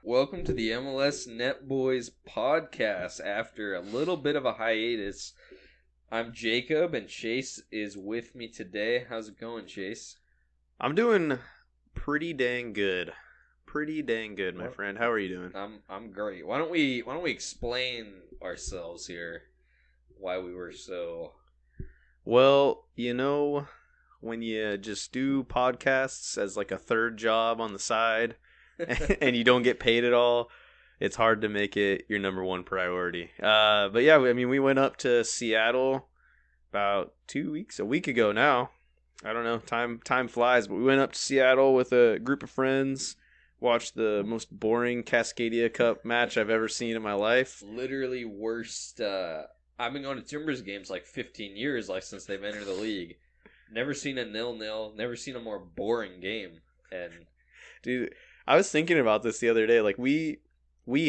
Welcome to the MLS Net Boys podcast. After a little bit of a hiatus, I'm Jacob and Chase is with me today. How's it going, Chase? I'm doing pretty dang good. Pretty dang good, my What? friend. How are you doing? I'm great. Why don't we explain ourselves here? Why we were so Well, when you just do podcasts as like a third job on the side and you don't get paid at all, it's hard to make it your number one priority. But yeah, I mean, we went up to Seattle about a week ago now. I don't know, time flies, but we went up to Seattle with a group of friends, watched the most boring Cascadia Cup match I've ever seen in my life. literally worst. I've been going to Timbers games like 15 years, like since they've entered the league. Never seen a 0-0. Never seen a more boring game. And Dude, I was thinking about this the other day. Like we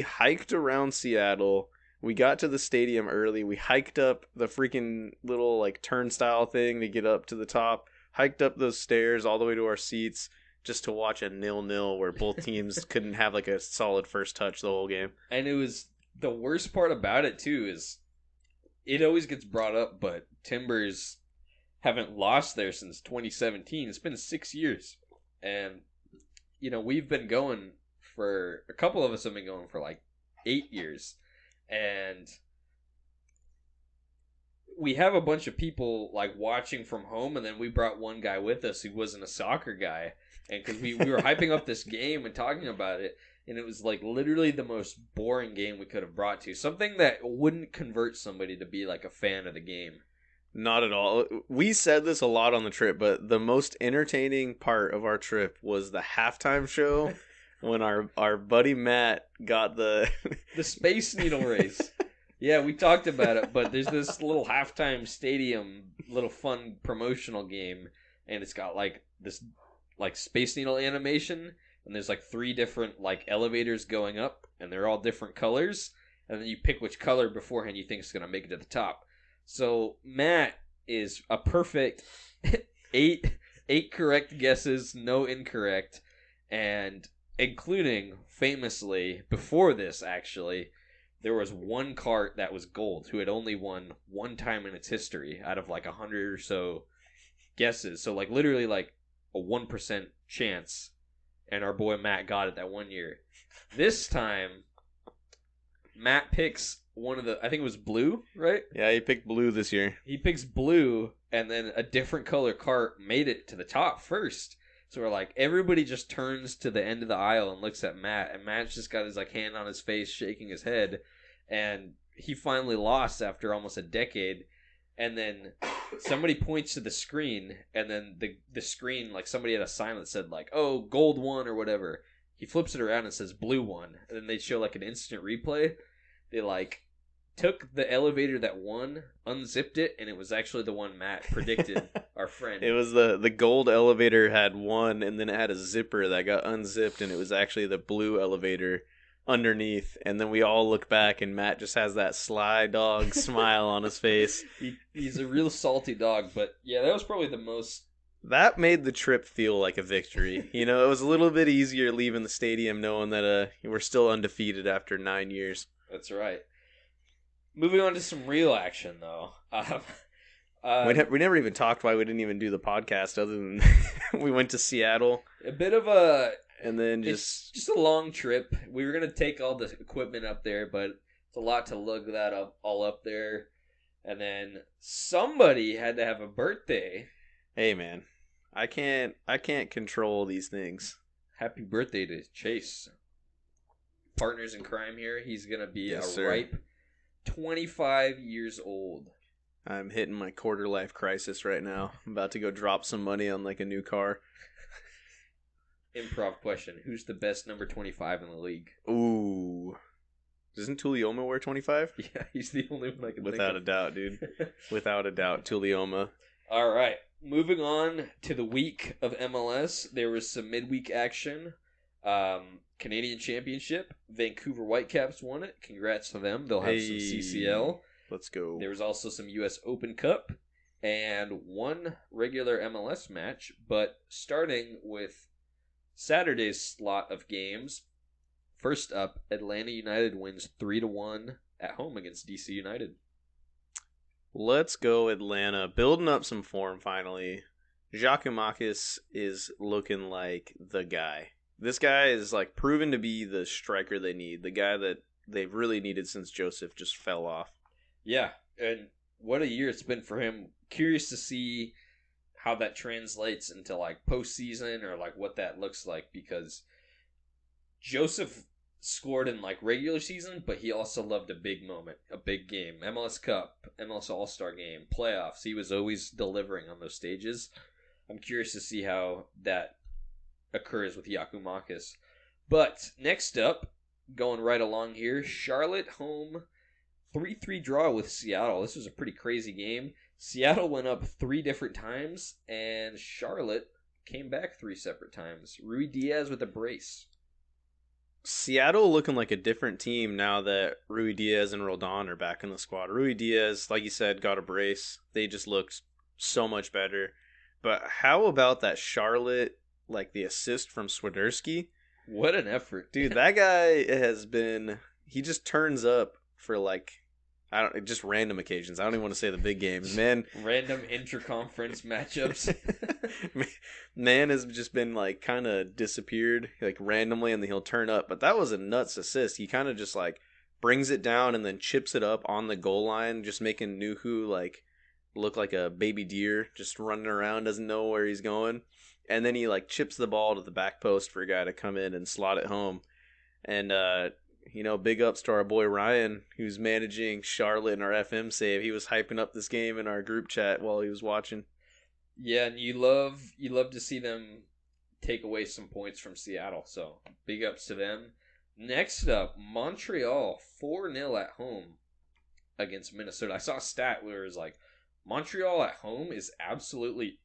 hiked around Seattle. We got to the stadium early. We hiked up the freaking little like turnstile thing to get up to the top. Hiked up those stairs all the way to our seats just to watch a 0-0 where both teams couldn't have like a solid first touch the whole game. And it was the worst part about it too is it always gets brought up, but Timbers haven't lost there since 2017. It's been 6 years, and we've been going for a couple of us have been going for like 8 years, and we have a bunch of people like watching from home, and then we brought one guy with us who wasn't a soccer guy, and because we were hyping up this game and talking about it, and it was like literally the most boring game we could have brought to something that wouldn't convert somebody to be like a fan of the game. Not at all. We said this a lot on the trip, but the most entertaining part of our trip was the halftime show when our buddy Matt got the The Space Needle race. Yeah, we talked about it, but there's this little halftime stadium, little fun promotional game, and it's got like this like Space Needle animation, and there's like three different like elevators going up, and they're all different colors, and then you pick which color beforehand you think is gonna make it to the top. So Matt is a perfect eight correct guesses, no incorrect, and including famously before this actually there was one cart that was gold who had only won one time in its history out of like 100 or so guesses. So like literally like a 1% chance, and our boy Matt got it that one year. This time Matt picks one of the, I think it was blue, right? Yeah, he picked blue this year. He picks blue, and then a different color cart made it to the top first. So we're like, everybody just turns to the end of the aisle and looks at Matt, and Matt's just got his like hand on his face, shaking his head, and he finally lost after almost a decade. And then somebody points to the screen, and then the screen, like somebody had a sign that said like, "Oh, gold one" or whatever. He flips it around and says blue one, and then they show like an instant replay. They like took the elevator that won, unzipped it, and it was actually the one Matt predicted. Our friend. It was the gold elevator had one, and then it had a zipper that got unzipped, and it was actually the blue elevator underneath. And then we all look back, and Matt just has that sly dog smile on his face. He's a real salty dog, but yeah, that was probably the most. That made the trip feel like a victory. It was a little bit easier leaving the stadium knowing that we're still undefeated after 9 years. That's right. Moving on to some real action, though. We never even talked why we didn't even do the podcast other than we went to Seattle. A bit of a... And then It's just a long trip. We were going to take all the equipment up there, but it's a lot to lug that all up there. And then somebody had to have a birthday. Hey, man. I can't control these things. Happy birthday to Chase. Partners in crime here. He's going to be Yes, a sir. ripe 25 years old. I'm hitting my quarter life crisis right now. I'm about to go drop some money on like a new car. Improv question. Who's the best number 25 in the league? Ooh. Doesn't Tulioma wear 25? Yeah, he's the only one I can Without a think doubt, dude. Without a doubt, Tulioma. All right. Moving on to the week of MLS. There was some midweek action. Canadian Championship. Vancouver Whitecaps won it. Congrats to them. They'll have some CCL. Let's go. There was also some U.S. Open Cup and one regular MLS match. But starting with Saturday's slot of games, First up, Atlanta United wins 3-1 at home against DC United. Let's go Atlanta. Building up some form finally. Giakoumakis is looking like the guy. This guy is like proven to be the striker they need. The guy that they've really needed since Joseph just fell off. Yeah, and what a year it's been for him. Curious to see how that translates into like postseason or like what that looks like, because Joseph scored in like regular season, but he also loved a big moment, a big game, MLS Cup, MLS All-Star Game, playoffs. He was always delivering on those stages. I'm curious to see how that occurs with Giakoumakis. But next up, going right along here, Charlotte home 3-3 draw with Seattle. This was a pretty crazy game. Seattle went up 3 different times, and Charlotte came back 3 separate times. Rui Diaz with a brace. Seattle looking like a different team now that Rui Diaz and Roldan are back in the squad. Rui Diaz, like you said, got a brace. They just looked so much better. But how about that Charlotte, like the assist from Swiderski? What an effort. Dude, that guy has been, he just turns up for like, just random occasions. I don't even want to say the big games, man. Random interconference matchups. Man has just been like kind of disappeared like randomly, and then he'll turn up. But that was a nuts assist. He kind of just like brings it down and then chips it up on the goal line, just making Nuhu like look like a baby deer, just running around, doesn't know where he's going. And then he like chips the ball to the back post for a guy to come in and slot it home. And big ups to our boy Ryan, who's managing Charlotte in our FM save. He was hyping up this game in our group chat while he was watching. Yeah, and you love to see them take away some points from Seattle. So big ups to them. Next up, Montreal 4-0 at home against Minnesota. I saw a stat where it was like Montreal at home is absolutely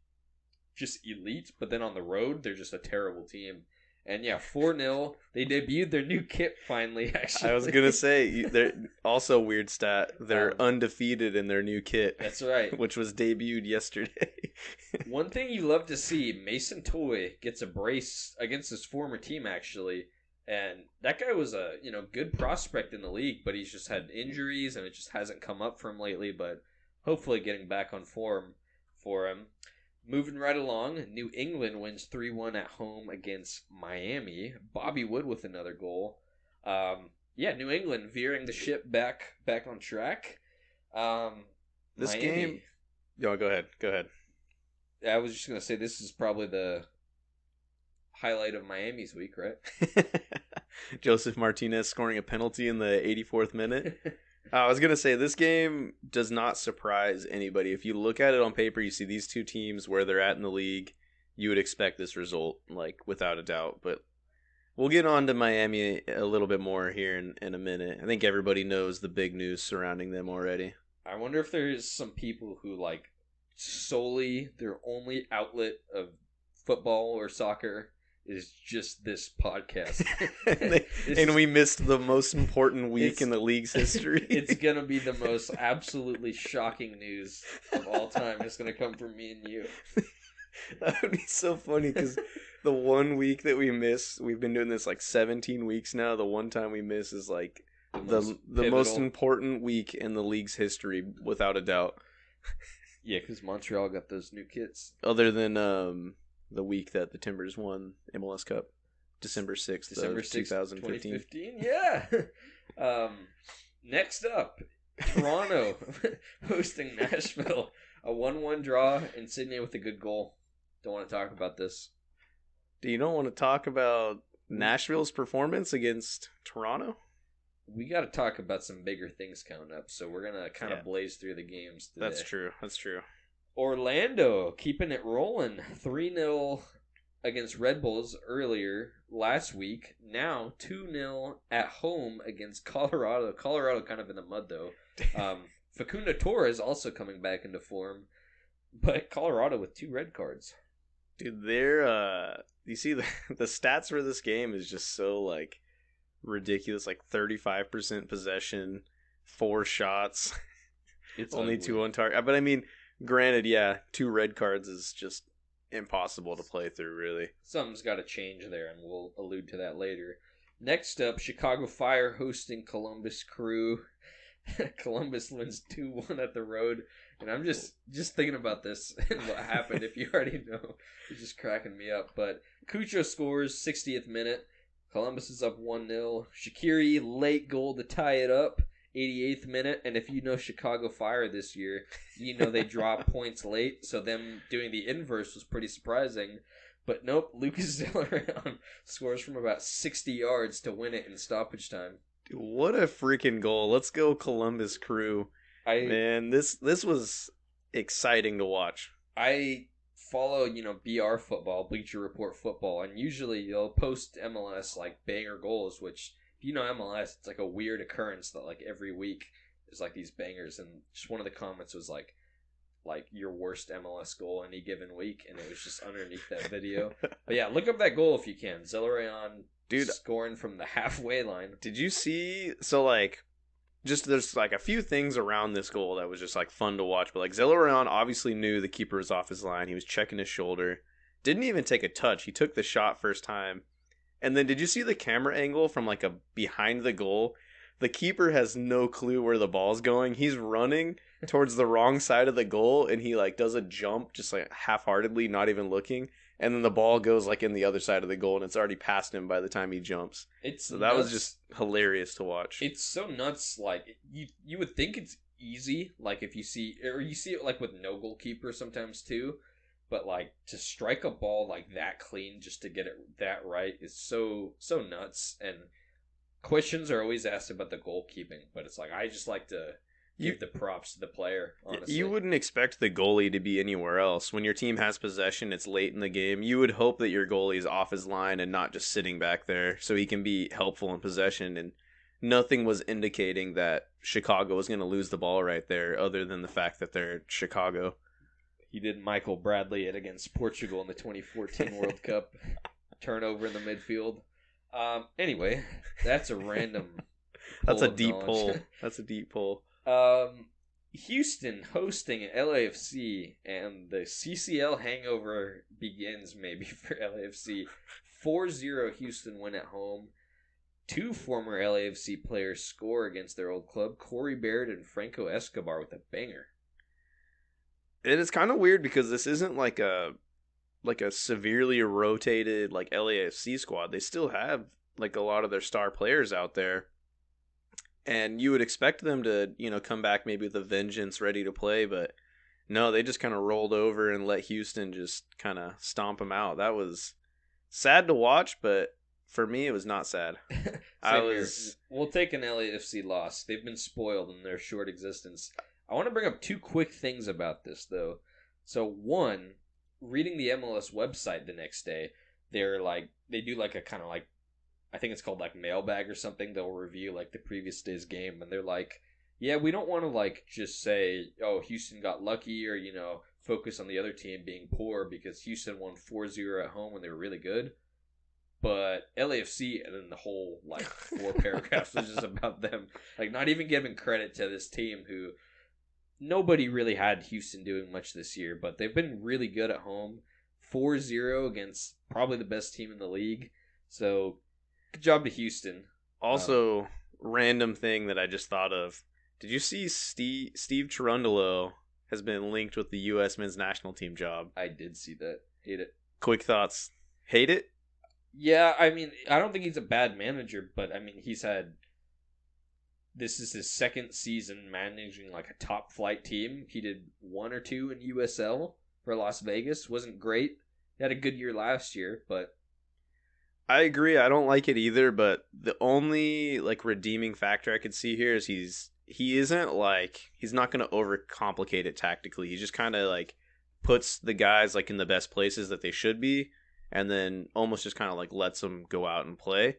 just elite, but then on the road they're just a terrible team. And yeah, 4-0. They debuted their new kit finally, actually. I was going to say, they're also weird stat. They're undefeated in their new kit. That's right. Which was debuted yesterday. One thing you love to see, Mason Toy gets a brace against his former team, actually. And that guy was a good prospect in the league, but he's just had injuries, and it just hasn't come up for him lately. But hopefully getting back on form for him. Moving right along, New England wins 3-1 at home against Miami. Bobby Wood with another goal. New England veering the ship back on track. This Miami, game... Yo, go ahead. I was just going to say this is probably the highlight of Miami's week, right? Joseph Martinez scoring a penalty in the 84th minute. I was going to say, this game does not surprise anybody. If you look at it on paper, you see these two teams where they're at in the league, you would expect this result, like, without a doubt. But we'll get on to Miami a little bit more here in a minute. I think everybody knows the big news surrounding them already. I wonder if there's some people who, like, solely their only outlet of football or soccer is just this podcast. And we missed the most important week in the league's history. It's going to be the most absolutely shocking news of all time. It's going to come from me and you. That would be so funny, because the one week that we miss, we've been doing this like 17 weeks now. The one time we miss is like the most important week in the league's history, without a doubt. Yeah, because Montreal got those new kits. Other than the week that the Timbers won MLS Cup, December 6th, 2015. Yeah. Next up, Toronto hosting Nashville. A 1-1 draw, and Sydney with a good goal. Don't want to talk about this. Do you don't want to talk about Nashville's performance against Toronto? We got to talk about some bigger things coming up, so we're going to kind of blaze through the games today. That's true. Orlando keeping it rolling. 3-0 against Red Bulls earlier last week. Now 2-0 at home against Colorado. Colorado kind of in the mud, though. Facundo Torres also coming back into form. But Colorado with 2 red cards. Dude, they're... you see, the stats for this game is just so, like, ridiculous. Like, 35% possession, 4 shots. It's only ugly. 2 on target. But, I mean... Granted, yeah, 2 red cards is just impossible to play through, really. Something's got to change there, and we'll allude to that later. Next up, Chicago Fire hosting Columbus Crew. Columbus wins 2-1 at the road. And I'm just thinking about this and what happened. If you already know, it's just cracking me up. But Cucho scores 60th minute. Columbus is up 1-0. Shaqiri late goal to tie it up. 88th minute. And if you know Chicago Fire this year, you know they drop points late. So them doing the inverse was pretty surprising. But nope, Lucas Zellareon scores from about 60 yards to win it in stoppage time. Dude, what a freaking goal. Let's go Columbus Crew. Man, this was exciting to watch. I follow, BR football, Bleacher Report football, and usually they'll post MLS like banger goals, which if you know MLS, it's like a weird occurrence that like every week is like these bangers, and just one of the comments was like your worst MLS goal any given week, and it was just underneath that video. But yeah, look up that goal if you can. Zellareon, dude, scoring from the halfway line. Did you see? So like, just there's like a few things around this goal that was just like fun to watch. But like Zellareon obviously knew the keeper was off his line. He was checking his shoulder. Didn't even take a touch. He took the shot first time. And then did you see the camera angle from like a behind the goal? The keeper has no clue where the ball's going. He's running towards the wrong side of the goal, and he like does a jump just like half-heartedly, not even looking, and then the ball goes like in the other side of the goal, and it's already past him by the time he jumps. That was just hilarious to watch. It's so nuts. Like you would think it's easy, like if you see it like with no goalkeeper sometimes too, but like to strike a ball like that clean just to get it that right is so nuts. And questions are always asked about the goalkeeping, but it's like I just like to give the props to the player, honestly. You wouldn't expect the goalie to be anywhere else. When your team has possession, it's late in the game, you would hope that your goalie is off his line and not just sitting back there so he can be helpful in possession. And nothing was indicating that Chicago was going to lose the ball right there other than the fact that they're Chicago. He did Michael Bradley it against Portugal in the 2014 World Cup. Turnover in the midfield. Anyway, that's a random That's a deep pull. That's a deep pull. Houston hosting LAFC, and the CCL hangover begins maybe for LAFC. 4-0 Houston win at home. Two former LAFC players score against their old club, Corey Baird and Franco Escobar with a banger. It is kind of weird because this isn't like a severely rotated like LAFC squad. They still have like a lot of their star players out there. And you would expect them to, come back maybe with a vengeance ready to play, but no, they just kind of rolled over and let Houston just kind of stomp them out. That was sad to watch, but for me, it was not sad. We'll take an LAFC loss. They've been spoiled in their short existence. I want to bring up two quick things about this, though. So, one, reading the MLS website the next day, they do like a kind of like, I think it's called like mailbag or something. They'll review like the previous day's game, and they're like, yeah, we don't want to like just say, oh, Houston got lucky, or focus on the other team being poor because Houston won 4-0 at home when they were really good. But LAFC, and then the whole like 4 paragraphs was just about them, like not even giving credit to this team who nobody really had Houston doing much this year, but they've been really good at home. 4-0 against probably the best team in the league. So good job to Houston. Also, random thing that I just thought of. Did you see Steve Cherundolo has been linked with the U.S. men's national team job? I did see that. Hate it. Quick thoughts. Hate it? Yeah, I mean, I don't think he's a bad manager, but I mean, this is his second season managing like a top flight team. He did 1 or 2 in USL for Las Vegas. Wasn't great. He had a good year last year, but I agree. I don't like it either, but the only like redeeming factor I could see here is he's not going to overcomplicate it tactically. He just kind of like puts the guys like in the best places that they should be, and then almost just kind of like lets them go out and play,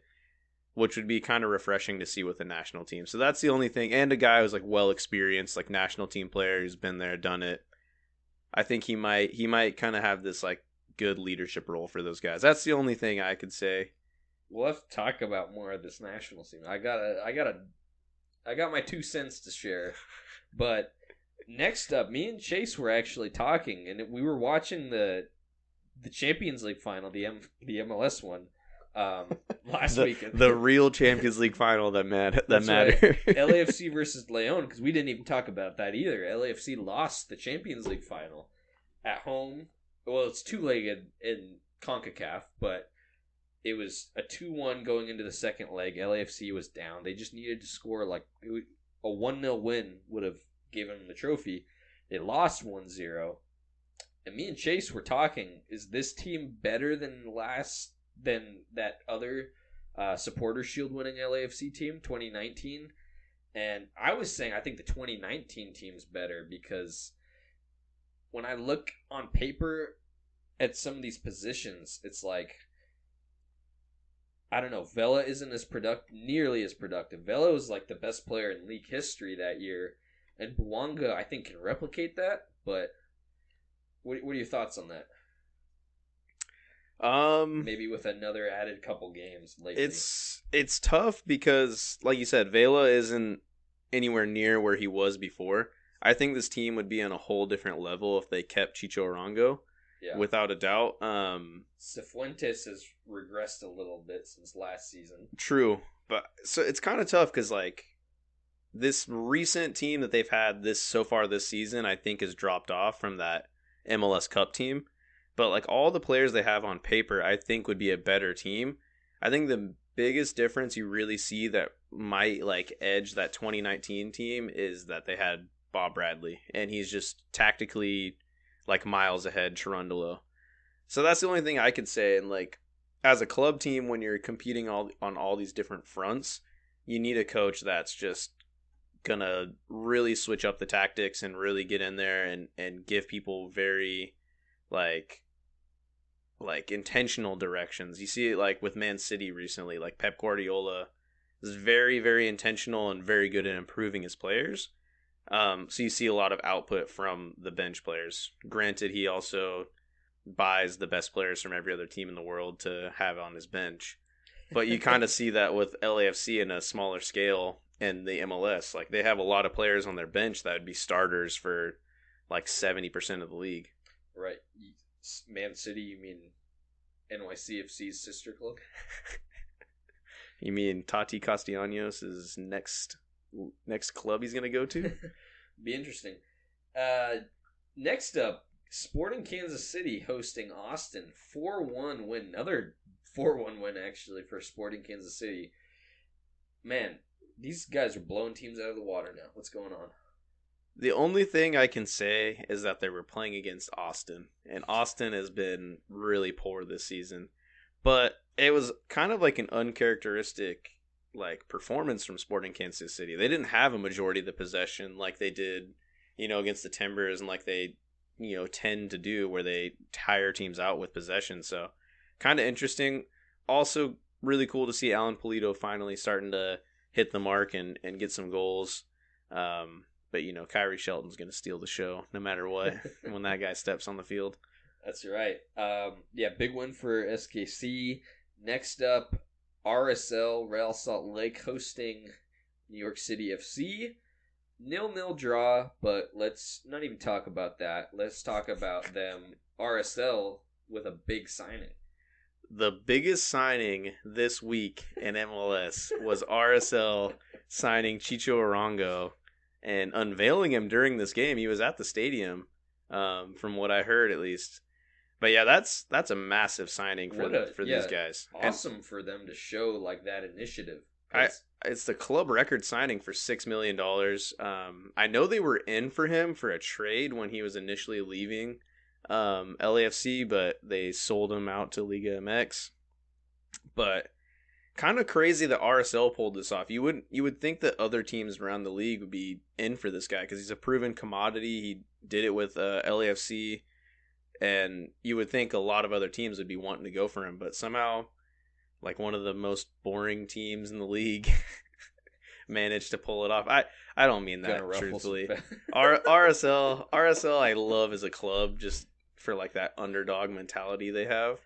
which would be kind of refreshing to see with the national team. So that's the only thing. And a guy who's like well experienced, like national team player who's been there, done it. I think he might kind of have this like good leadership role for those guys. That's the only thing I could say. We'll have to talk about more of this national team. I got my 2 cents to share. But next up, me and Chase were actually talking, and we were watching the Champions League final, the MLS one. Last weekend. The real Champions League final that That's mattered. right. LAFC versus Leon, because we didn't even talk about that either. LAFC lost the Champions League final at home. Well, it's two-legged in CONCACAF, but it was a 2-1 going into the second leg. LAFC was down. They just needed to score like a 1-0 win would have given them the trophy. They lost 1-0. And me and Chase were talking, is this team better than that other Supporter Shield winning LAFC team, 2019? And I was saying I think the 2019 team's better because when I look on paper at some of these positions, it's like, I don't know, Vela isn't nearly as productive. Vela was like the best player in league history that year, and Bouanga I think can replicate that, but what are your thoughts on that? Maybe with another added couple games lately. It's tough because, like you said, Vela isn't anywhere near where he was before. I think this team would be on a whole different level if they kept Chicho Arango, without a doubt. Cifuentes has regressed a little bit since last season. True, but so it's kind of tough because like this recent team that they've had so far this season, I think has dropped off from that MLS Cup team. But like all the players they have on paper, I think would be a better team. I think the biggest difference you really see that might like edge that 2019 team is that they had Bob Bradley, and he's just tactically like miles ahead Cherundolo. So that's the only thing I could say. And like as a club team, when you're competing on all these different fronts, you need a coach that's just gonna really switch up the tactics and really get in there and give people very like intentional directions. You see it like with Man City recently, like Pep Guardiola is very, very intentional and very good at improving his players. So you see a lot of output from the bench players. Granted, he also buys the best players from every other team in the world to have on his bench. But you kind of see that with LAFC in a smaller scale and the MLS. Like they have a lot of players on their bench that would be starters for like 70% of the league. Right. Man City, you mean NYCFC's sister club? You mean Tati Castellanos' next club he's going to go to? Be interesting. Next up, Sporting Kansas City hosting Austin. 4-1 win. Another 4-1 win, actually, for Sporting Kansas City. Man, these guys are blowing teams out of the water now. What's going on? The only thing I can say is that they were playing against Austin, and Austin has been really poor this season. But it was kind of like an uncharacteristic like performance from Sporting Kansas City. They didn't have a majority of the possession like they did, against the Timbers, and like they, tend to do where they tire teams out with possession. So kind of interesting. Also really cool to see Alan Pulido finally starting to hit the mark and get some goals. But, Kyrie Shelton's going to steal the show no matter what when that guy steps on the field. That's right. Big win for SKC. Next up, RSL, Real Salt Lake, hosting New York City FC. 0-0 draw, but let's not even talk about that. Let's talk about them. RSL with a big signing. The biggest signing this week in MLS was RSL signing Chicho Arango and unveiling him during this game. He was at the stadium, from what I heard at least. But yeah, that's a massive signing for these guys. Awesome for them to show like that initiative. It's the club record signing for $6 million. I know they were in for him for a trade when he was initially leaving LAFC, but they sold him out to Liga MX. But kind of crazy that RSL pulled this off. You would think that other teams around the league would be in for this guy because he's a proven commodity. He did it with LAFC, and you would think a lot of other teams would be wanting to go for him. But somehow, like one of the most boring teams in the league managed to pull it off. I don't mean that truthfully. RSL I love as a club just for like that underdog mentality they have.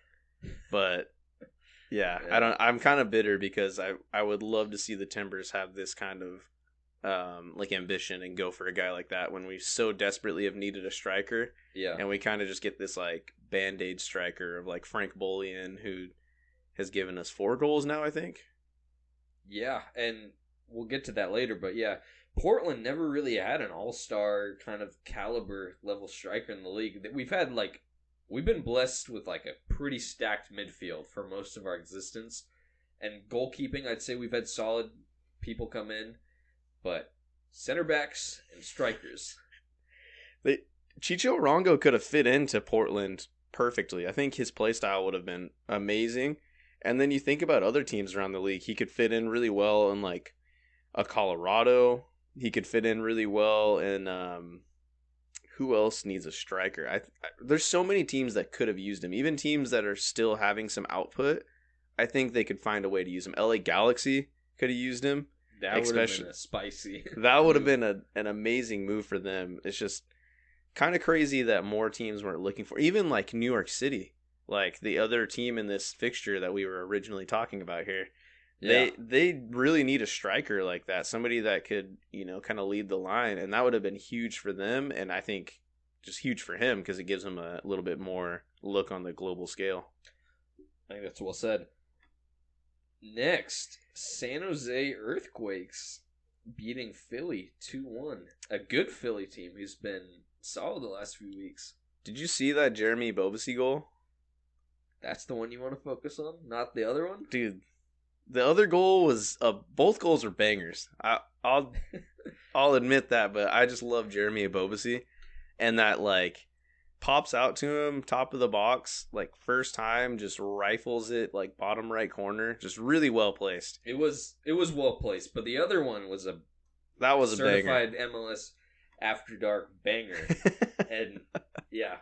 But yeah. I'm kind of bitter because I would love to see the Timbers have this kind of like ambition and go for a guy like that when we so desperately have needed a striker. Yeah. And we kind of just get this like band-aid striker of like Frank Bolian who has given us 4 goals now, I think. Yeah, and we'll get to that later, but yeah, Portland never really had an all-star kind of caliber level striker in the league. We've been blessed with like a pretty stacked midfield for most of our existence. And goalkeeping, I'd say we've had solid people come in, but center backs and strikers. Chicho Arango could have fit into Portland perfectly. I think his play style would have been amazing. And then you think about other teams around the league, he could fit in really well in like a Colorado. He could fit in really well in who else needs a striker? There's so many teams that could have used him. Even teams that are still having some output, I think they could find a way to use him. LA Galaxy could have used him. That would have been a spicy. That would have been an amazing move for them. It's just kind of crazy that more teams weren't looking for. Even like New York City, like the other team in this fixture that we were originally talking about here. Yeah. They really need a striker like that, somebody that could, kind of lead the line, and that would have been huge for them, and I think just huge for him because it gives him a little bit more look on the global scale. I think that's well said. Next, San Jose Earthquakes beating Philly 2-1. A good Philly team who's been solid the last few weeks. Did you see that Jeremy Bobasi goal? That's the one you want to focus on, not the other one? Dude, the other goal was both goals were bangers. I'll admit that, but I just love Jeremy Bobasi, and that like pops out to him top of the box like first time, just rifles it like bottom right corner, just really well placed. It was well placed, but the other one was a certified banger. MLS After Dark banger, and yeah.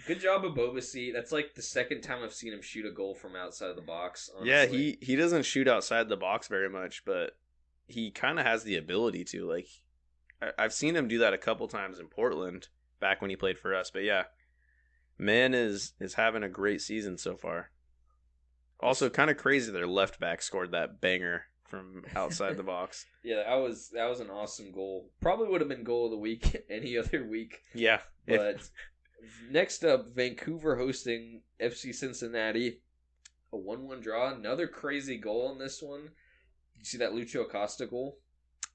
Good job of Bobasi. That's like the second time I've seen him shoot a goal from outside of the box. Honestly. Yeah, he doesn't shoot outside the box very much, but he kind of has the ability to. Like, I've seen him do that a couple times in Portland back when he played for us. But yeah, man is having a great season so far. Also, kind of crazy their left back scored that banger from outside the box. Yeah, that was an awesome goal. Probably would have been goal of the week any other week. Yeah, but. Next up, Vancouver hosting FC Cincinnati. A 1-1 draw. Another crazy goal in this one. You see that Lucho Acosta goal?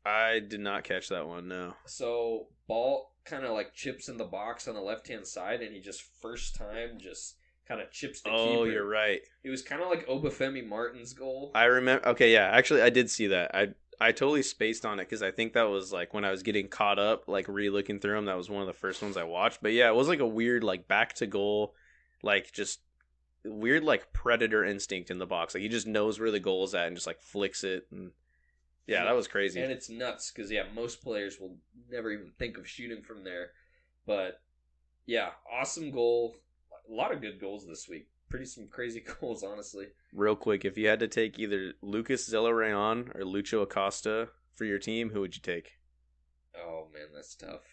I did not catch that one, no. So, ball kind of like chips in the box on the left-hand side, and he just first time just kind of chips the keeper. Oh, you're right. It was kind of like Obafemi Martin's goal. I remember. Okay, yeah. Actually, I did see that. I totally spaced on it because I think that was like when I was getting caught up, like re-looking through them. That was one of the first ones I watched. But yeah, it was like a weird, like back to goal, like just weird, like predator instinct in the box. Like he just knows where the goal is at and just like flicks it. And yeah, that was crazy. And it's nuts because yeah, most players will never even think of shooting from there. But yeah, awesome goal. A lot of good goals this week. Some crazy goals, honestly. Real quick, if you had to take either Lucas Zelarayan or Lucho Acosta for your team, who would you take? Oh, man, that's tough.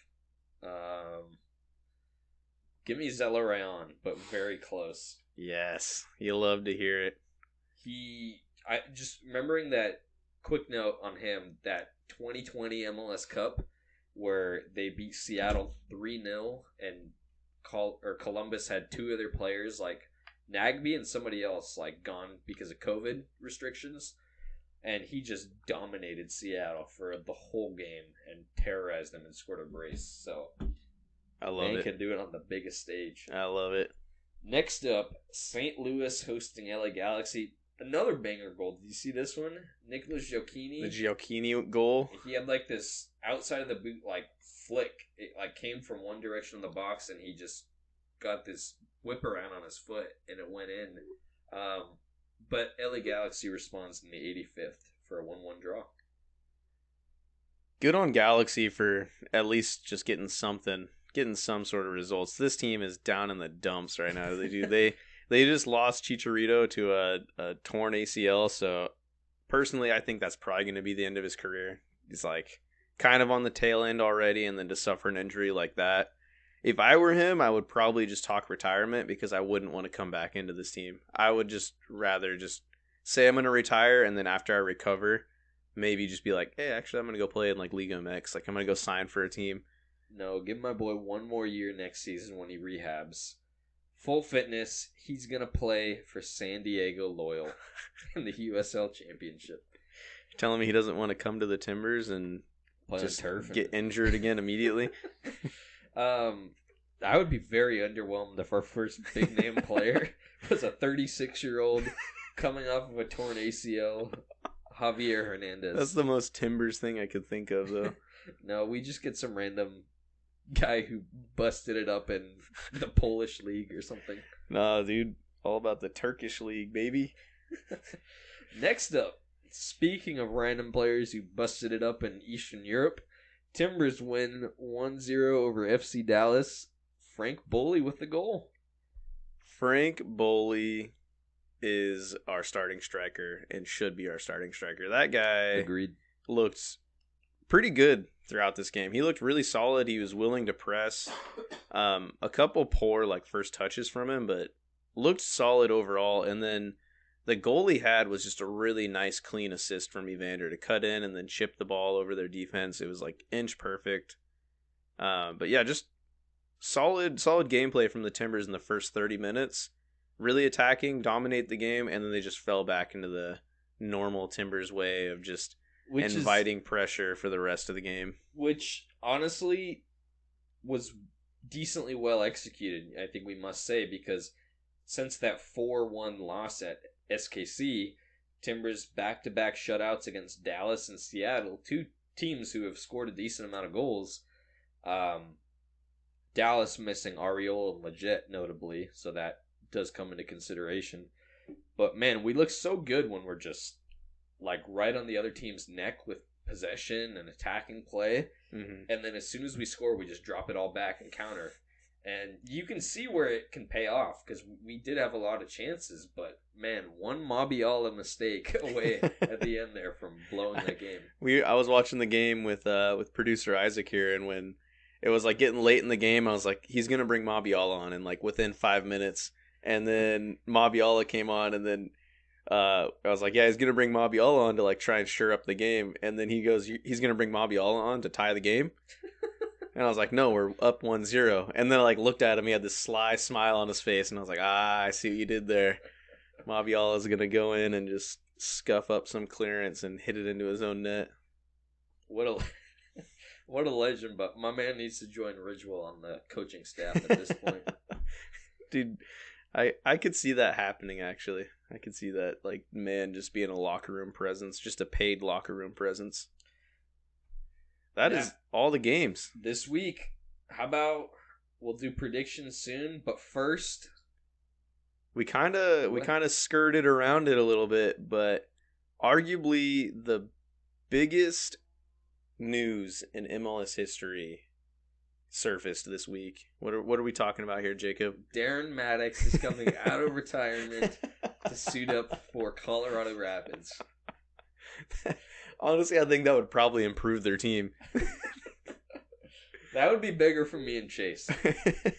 Give me Zelarayan, but very close. Yes, you'll love to hear it. I just remembering that, quick note on him, that 2020 MLS Cup where they beat Seattle 3-0 and Columbus had 2 other players, like Nagby and somebody else, like gone because of COVID restrictions, and he just dominated Seattle for the whole game and terrorized them and scored a brace. So I love it. Can do it on the biggest stage. I love it. Next up, St. Louis hosting LA Galaxy. Another banger goal. Did you see this one? Nicolas Gioacchini. The Gioacchini goal. He had like this outside of the boot like flick. It like came from one direction of the box, and he just got this whip around on his foot, and it went in. But LA Galaxy responds in the 85th for a 1-1 draw. Good on Galaxy for at least just getting some sort of results. This team is down in the dumps right now. They just lost Chicharito to a torn ACL, so personally I think that's probably going to be the end of his career. He's like kind of on the tail end already, and then to suffer an injury like that. If I were him, I would probably just talk retirement because I wouldn't want to come back into this team. I would just rather just say I'm going to retire, and then after I recover, maybe just be like, hey, actually I'm going to go play in like Liga MX. Like I'm going to go sign for a team. No, give my boy one more year next season when he rehabs full fitness. He's going to play for San Diego Loyal in the USL Championship. You're telling me he doesn't want to come to the Timbers and Play just on turf get injured again immediately? I would be very underwhelmed if our first big name player was a 36-year-old coming off of a torn ACL, Javier Hernandez. That's the most Timbers thing I could think of, though. No, we just get some random guy who busted it up in the Polish league or something. Nah, dude. All about the Turkish league, baby. Next up, speaking of random players who busted it up in Eastern Europe, Timbers win 1-0 over FC Dallas. Frank Boley with the goal. Frank Boley is our starting striker and should be our starting striker. That guy Agreed. looked pretty good throughout this game. He looked really solid. He was willing to press. A couple poor first touches from him, but looked solid overall. And then the goal he had was just a really nice clean assist from Evander to cut in and then chip the ball over their defense. It was inch perfect. But yeah, just solid gameplay from the Timbers in the first 30 minutes. Really attacking, dominate the game, and then they just fell back into the normal Timbers way of just inviting pressure for the rest of the game. Which, honestly, was decently well executed, I think we must say, because since that 4-1 loss at SKC, Timbers back-to-back shutouts against Dallas and Seattle, two teams who have scored a decent amount of goals. Dallas missing Ariel and Leggett, notably, so that does come into consideration. But, man, we look so good when we're just, right on the other team's neck with possession and attacking play. Mm-hmm. And then as soon as we score, we just drop it all back and counter. And you can see where it can pay off, because we did have a lot of chances. But, man, one Mabiala mistake away at the end there from blowing the game. I was watching the game with producer Isaac here, and when it was getting late in the game, I was like, he's going to bring Mabiala on, and within 5 minutes. And then Mabiala came on, and then I was like, yeah, he's going to bring Mabiala on to try and sure up the game. And then he goes, he's going to bring Mabiala on to tie the game? And I was like, no, we're up 1-0. And then I looked at him, he had this sly smile on his face, and I was like, I see what you did there. Mabiala's going to go in and just scuff up some clearance and hit it into his own net. What a legend, but my man needs to join Ridgewell on the coaching staff at this point. Dude, I could see that happening, actually. I could see that, man just being a locker room presence, just a paid locker room presence. That is all the games. This week, how about we'll do predictions soon, but first... We kind of skirted around it a little bit, but arguably the biggest news in MLS history surfaced this week. What are we talking about here, Jacob? Darren Maddox is coming out of retirement to suit up for Colorado Rapids. Honestly, I think that would probably improve their team. That would be bigger for me and Chase.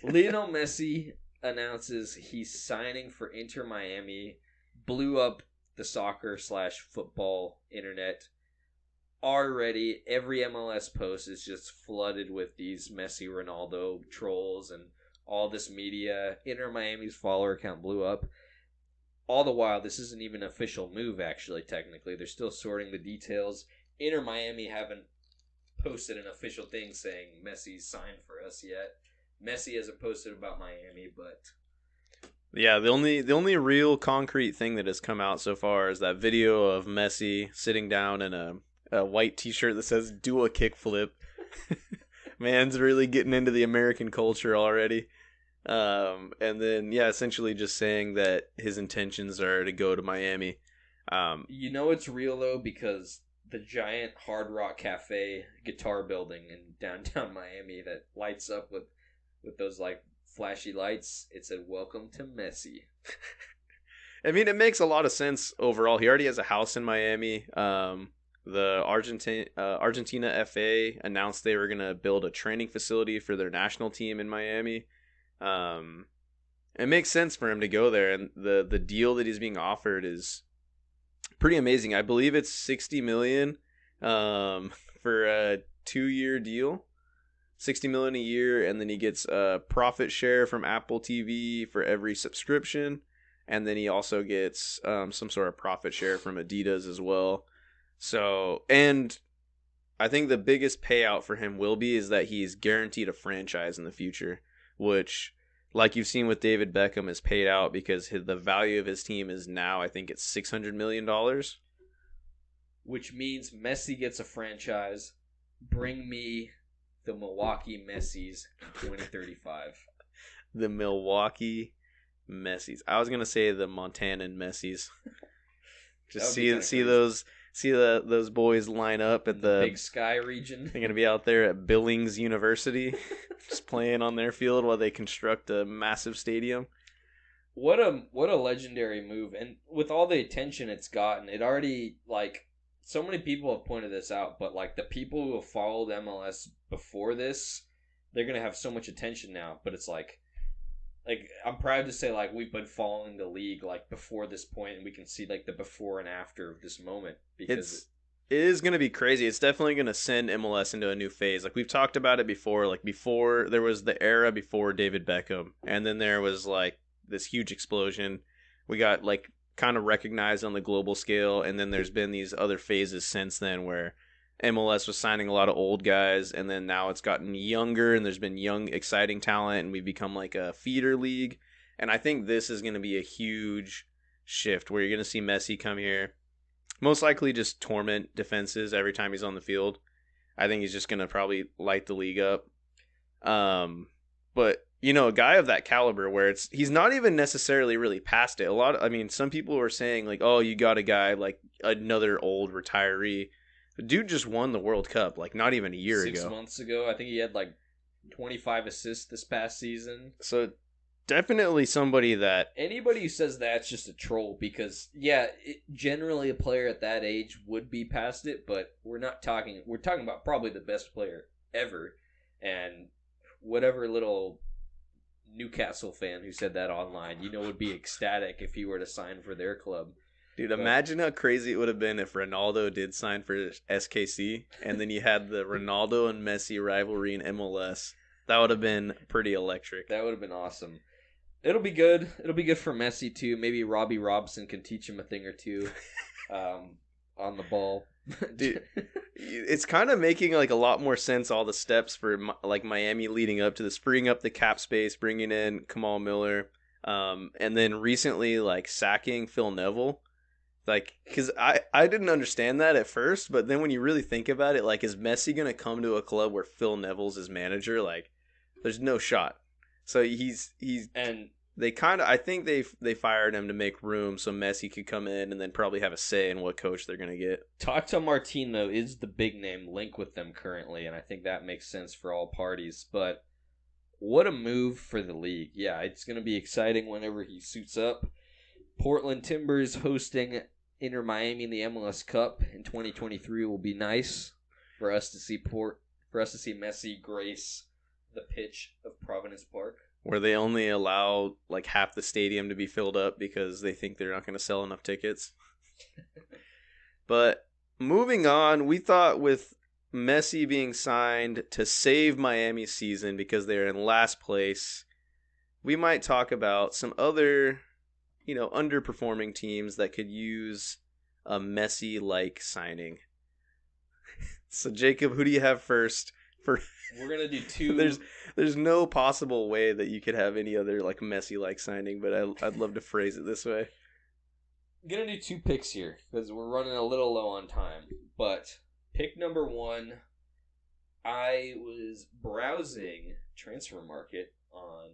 Lionel Messi announces he's signing for Inter Miami. Blew up the soccer/football internet. Already, every MLS post is just flooded with these Messi Ronaldo trolls and all this media. Inter Miami's follower account blew up. All the while, this isn't even an official move, actually, technically. They're still sorting the details. Inter Miami haven't posted an official thing saying Messi's signed for us yet. Messi hasn't posted about Miami, but... Yeah, the only real concrete thing that has come out so far is that video of Messi sitting down in a white t-shirt that says, do a kickflip. Man's really getting into the American culture already. And then, yeah, essentially just saying that his intentions are to go to Miami. You know it's real, though, because the giant Hard Rock Cafe guitar building in downtown Miami that lights up with those, flashy lights, it said, welcome to Messi. I mean, it makes a lot of sense overall. He already has a house in Miami. The Argentina FA announced they were going to build a training facility for their national team in Miami. It makes sense for him to go there, and the deal that he's being offered is pretty amazing. I believe it's $60 million for a 2-year deal. $60 million a year, and then he gets a profit share from Apple TV for every subscription, and then he also gets some sort of profit share from Adidas as well. So, and I think the biggest payout for him will be is that he's guaranteed a franchise in the future, which, like you've seen with David Beckham, is paid out because the value of his team is now, I think it's $600 million. Which means Messi gets a franchise. Bring me the Milwaukee Messis in 2035. The Milwaukee Messis. I was gonna say the Montanan Messis. Just see those boys line up at the Big Sky region. They're gonna be out there at Billings University, just playing on their field while they construct a massive stadium. What a legendary move, and with all the attention it's gotten, it already, like, so many people have pointed this out, but like the people who have followed MLS before this, they're gonna have so much attention now. But it's like I'm proud to say, like, we've been following the league like before this point, and we can see like the before and after of this moment, because it is going to be crazy. It's definitely going to send MLS into a new phase. Like, we've talked about it before. Like, before there was the era before David Beckham, and then there was like this huge explosion. We got like kind of recognized on the global scale, and then there's been these other phases since then where MLS was signing a lot of old guys, and then now it's gotten younger, and there's been young, exciting talent, and we've become like a feeder league. And I think this is going to be a huge shift where you're going to see Messi come here, most likely just torment defenses every time he's on the field. I think he's just going to probably light the league up. But you know, a guy of that caliber where he's not even necessarily really past it. Some people were saying like, oh, you got a guy like another old retiree. The dude just won the World Cup like not even a year ago. 6 months ago. I think he had like 25 assists this past season. So definitely somebody that... Anybody who says that's just a troll, because generally a player at that age would be past it, but we're talking about probably the best player ever. And whatever little Newcastle fan who said that online, would be ecstatic if he were to sign for their club. Dude, imagine how crazy it would have been if Ronaldo did sign for SKC, and then you had the Ronaldo and Messi rivalry in MLS. That would have been pretty electric. That would have been awesome. It'll be good. It'll be good for Messi, too. Maybe Robbie Robson can teach him a thing or two on the ball. Dude, it's kind of making like a lot more sense, all the steps for like Miami leading up to this, freeing up the cap space, bringing in Kamal Miller, and then recently like sacking Phil Neville. Like, because I didn't understand that at first, but then when you really think about it, like, is Messi going to come to a club where Phil Neville's his manager? Like, there's no shot. So and they kind of, I think they fired him to make room so Messi could come in and then probably have a say in what coach they're going to get. Tata Martino is the big name link with them currently, and I think that makes sense for all parties. But what a move for the league. Yeah, it's going to be exciting whenever he suits up. Portland Timbers hosting Inter Miami in the MLS Cup in 2023 will be nice for us to see Messi grace the pitch of Providence Park, where they only allow like half the stadium to be filled up because they think they're not going to sell enough tickets. But moving on, we thought with Messi being signed to save Miami's season because they're in last place, we might talk about some other underperforming teams that could use a Messi-like signing. So, Jacob, who do you have first? We're gonna do two. There's no possible way that you could have any other like Messi-like signing, but I'd love to phrase it this way. I'm gonna do two picks here because we're running a little low on time. But pick number one, I was browsing Transfer Market on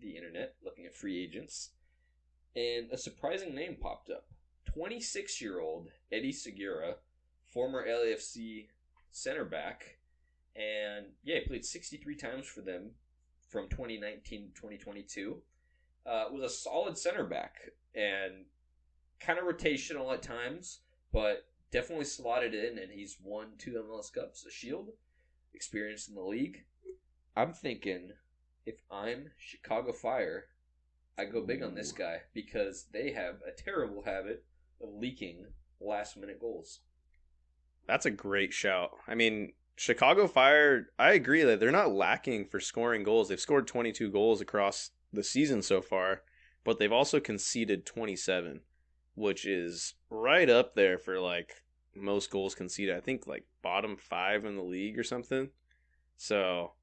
the internet, looking at free agents. And a surprising name popped up. 26-year-old Eddie Segura, former LAFC center back. And he played 63 times for them from 2019 to 2022. Was a solid center back and kind of rotational at times, but definitely slotted in, and he's won 2 MLS Cups, a Shield, experienced in the league. I'm thinking if I'm Chicago Fire, I go big on this guy because they have a terrible habit of leaking last-minute goals. That's a great shout. I mean, Chicago Fire, I agree that they're not lacking for scoring goals. They've scored 22 goals across the season so far, but they've also conceded 27, which is right up there for like most goals conceded. I think like bottom 5 in the league or something. So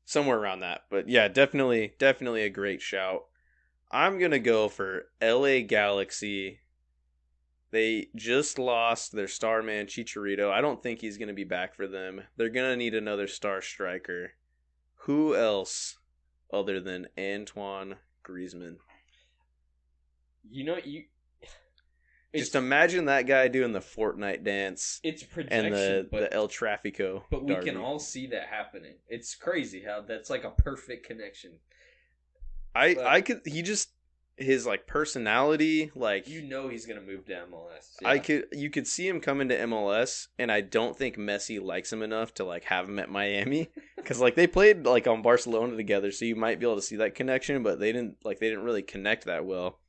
somewhere around that. But yeah, definitely a great shout. I'm going to go for LA Galaxy. They just lost their star man Chicharito. I don't think he's going to be back for them. They're going to need another star striker. Who else other than Antoine Griezmann? You just imagine that guy doing the Fortnite dance. It's projection, and the El Trafico. But we derby. can all see that happening. It's crazy how that's like a perfect connection. I could his like personality, like he's gonna move to MLS. Yeah. You could see him come into MLS, and I don't think Messi likes him enough to like have him at Miami because like they played like on Barcelona together, so you might be able to see that connection, but they didn't really connect that well.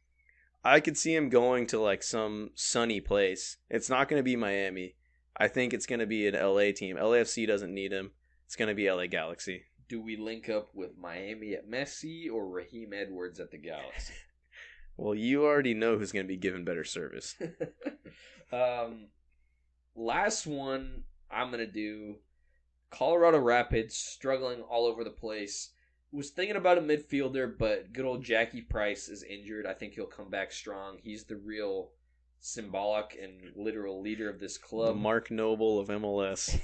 I could see him going to like some sunny place. It's not going to be Miami. I think it's going to be an LA team. LAFC doesn't need him. It's going to be LA Galaxy. Do we link up with Miami at Messi or Raheem Edwards at the Galaxy? Well, you already know who's going to be given better service. Last one I'm going to do. Colorado Rapids, struggling all over the place. Was thinking about a midfielder, but good old Jackie Price is injured. I think he'll come back strong. He's the real symbolic and literal leader of this club. The Mark Noble of MLS.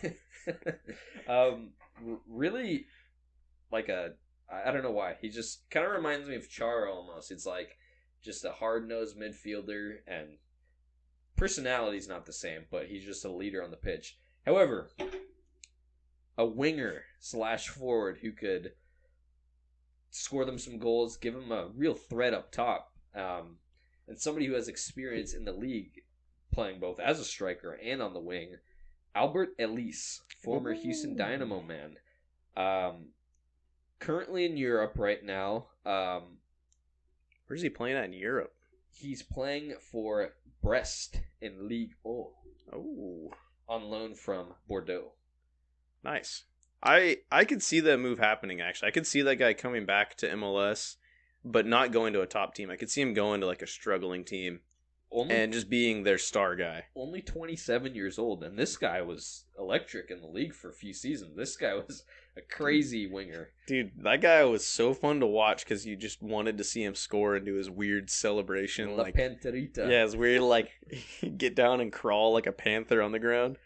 Really, like I don't know why. He just kind of reminds me of Chara almost. It's like just a hard-nosed midfielder, and personality's not the same, but he's just a leader on the pitch. However, a winger / forward who could score them some goals, give them a real threat up top, and somebody who has experience in the league playing both as a striker and on the wing. Albert Ellis, former Houston Dynamo man, currently in Europe right now. Where's he playing at in Europe? He's playing for Brest in Ligue 1. Oh, on loan from Bordeaux. Nice. I could see that move happening, actually. I could see that guy coming back to MLS, but not going to a top team. I could see him going to like a struggling team and just being their star guy. Only 27 years old, and this guy was electric in the league for a few seasons. This guy was a crazy winger. Dude, that guy was so fun to watch because you just wanted to see him score and do his weird celebration. La Panterita. Yeah, it's weird, like, get down and crawl like a panther on the ground.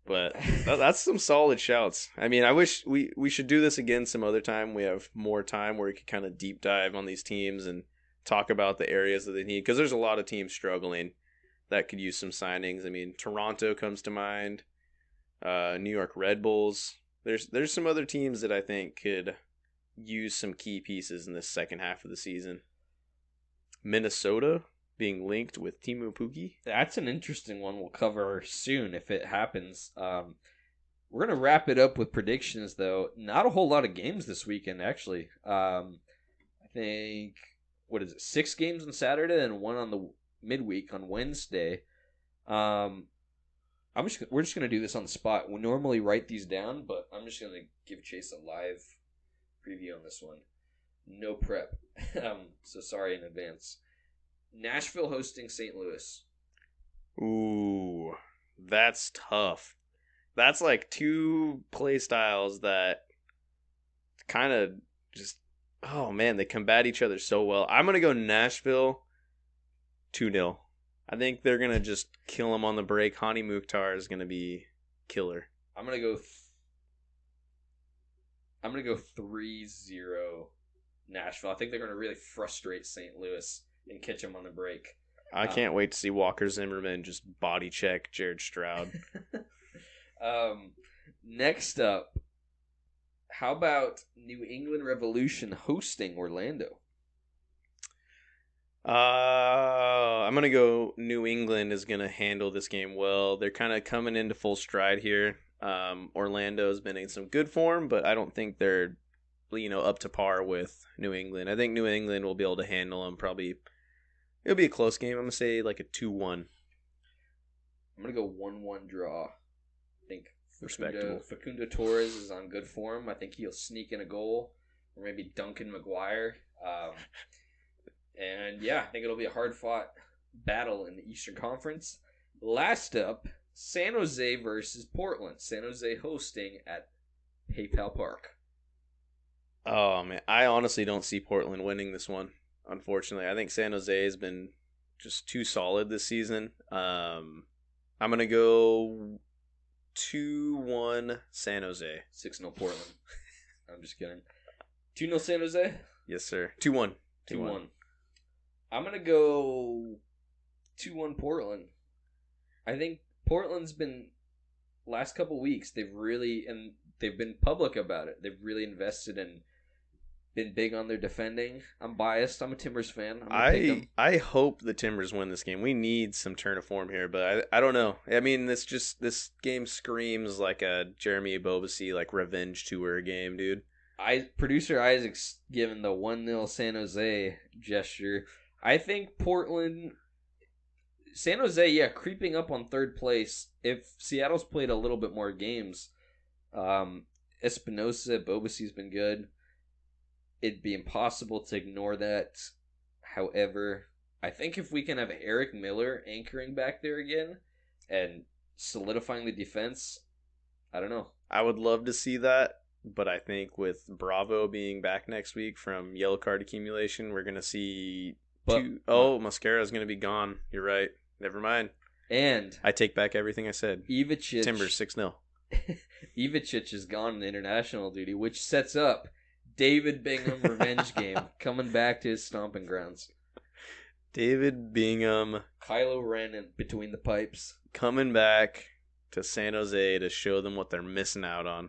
But that's some solid shouts. I mean, I wish we should do this again some other time. We have more time where we could kind of deep dive on these teams and talk about the areas that they need. Because there's a lot of teams struggling that could use some signings. I mean, Toronto comes to mind. New York Red Bulls. There's some other teams that I think could use some key pieces in this second half of the season. Minnesota being linked with Timu Pukki. That's an interesting one we'll cover soon if it happens. We're going to wrap it up with predictions, though. Not a whole lot of games this weekend, actually. I think, 6 games on Saturday and 1 on the midweek on Wednesday. We're just going to do this on the spot. We normally write these down, but I'm just going to give Chase a live preview on this one. No prep. So sorry in advance. Nashville hosting St. Louis. Ooh, that's tough. That's like two play styles that kind of just, oh man, they combat each other so well. I'm going to go Nashville 2-0. I think they're going to just kill him on the break. Hani Mukhtar is going to be killer. I'm going to go 3-0 Nashville. I think they're going to really frustrate St. Louis and catch him on the break. I can't wait to see Walker Zimmerman just body check Jared Stroud. Next up, how about New England Revolution hosting Orlando? I'm going to go New England is going to handle this game well. They're kind of coming into full stride here. Orlando's been in some good form, but I don't think they're up to par with New England. I think New England will be able to handle them. Probably it'll be a close game. I'm going to say like a 2-1. I'm going to go 1-1 draw. I think Respectable. Facundo Torres is on good form. I think he'll sneak in a goal, or maybe Duncan McGuire. And yeah, I think it'll be a hard-fought battle in the Eastern Conference. Last up, San Jose versus Portland. San Jose hosting at PayPal Park. Oh man, I honestly don't see Portland winning this one. Unfortunately, I think San Jose has been just too solid this season. I'm gonna go 2-1 San Jose. 6-0 Portland. I'm just kidding. 2-0 San Jose? Yes, sir. 2-1. 2-1. I'm going to go 2-1 Portland. I think Portland's been, last couple weeks, they've been public about it. They've really invested in, been big on their defending. I'm biased. I'm a Timbers fan. I hope the Timbers win this game. We need some turn of form here, but I don't know. I mean, this game screams like a Jeremy Ebobisse like revenge tour game, dude. Producer Isaac's given the 1-0 San Jose gesture. I think San Jose, creeping up on third place. If Seattle's played a little bit more games, Espinosa, Ebobisse's been good. It'd be impossible to ignore that. However, I think if we can have Eric Miller anchoring back there again and solidifying the defense, I don't know. I would love to see that, but I think with Bravo being back next week from yellow card accumulation, we're going to see Mosquera's going to be gone. You're right. Never mind. And I take back everything I said. Ivacic. Timbers 6-0. Ivacic is gone on international duty, which sets up David Bingham revenge game coming back to his stomping grounds. David Bingham. Kylo Ren in between the pipes. Coming back to San Jose to show them what they're missing out on.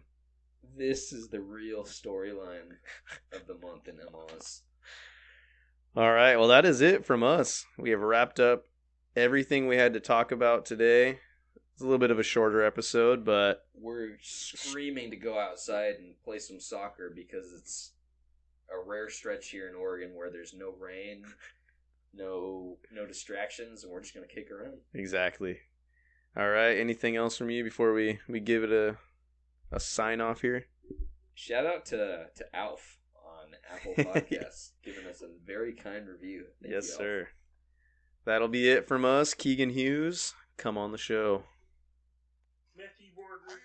This is the real storyline of the month in MLS. All right, well, that is it from us. We have wrapped up everything we had to talk about today. It's a little bit of a shorter episode, but we're screaming to go outside and play some soccer because it's a rare stretch here in Oregon where there's no rain, no distractions, and we're just going to kick around. Exactly. All right, anything else from you before we give it a sign off here? Shout out to Alf on Apple Podcasts, giving us a very kind review. Thank you, sir. That'll be it from us. Keegan Hughes, come on the show. Matthew Borger.